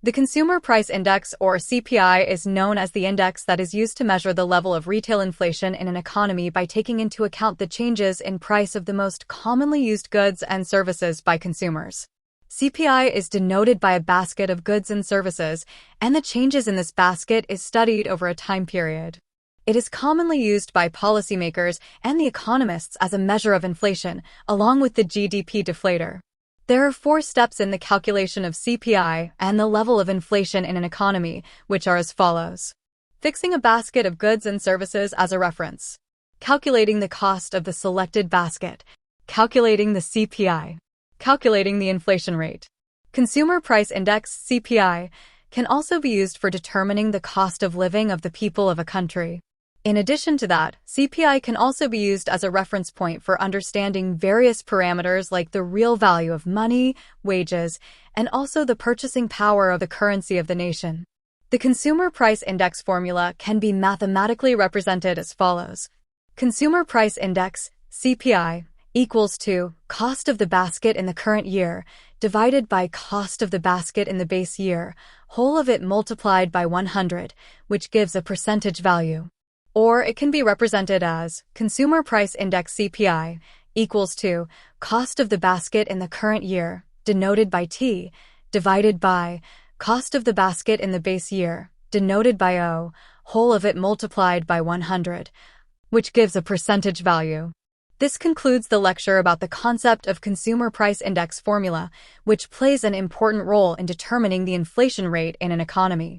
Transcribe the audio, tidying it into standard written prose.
The Consumer Price Index, or CPI, is known as the index that is used to measure the level of retail inflation in an economy by taking into account the changes in price of the most commonly used goods and services by consumers. CPI is denoted by a basket of goods and services, and the changes in this basket is studied over a time period. It is commonly used by policymakers and the economists as a measure of inflation, along with the GDP deflator. There are 4 steps in the calculation of CPI and the level of inflation in an economy, which are as follows. Fixing a basket of goods and services as a reference. Calculating the cost of the selected basket. Calculating the CPI. Calculating the inflation rate. Consumer Price Index, CPI, can also be used for determining the cost of living of the people of a country. In addition to that, CPI can also be used as a reference point for understanding various parameters like the real value of money, wages, and also the purchasing power of the currency of the nation. The Consumer Price Index formula can be mathematically represented as follows. Consumer Price Index, CPI, equals to cost of the basket in the current year divided by cost of the basket in the base year, whole of it multiplied by 100, which gives a percentage value. Or it can be represented as Consumer Price Index CPI equals to cost of the basket in the current year, denoted by T, divided by cost of the basket in the base year, denoted by O, whole of it multiplied by 100, which gives a percentage value. This concludes the lecture about the concept of Consumer Price Index formula, which plays an important role in determining the inflation rate in an economy.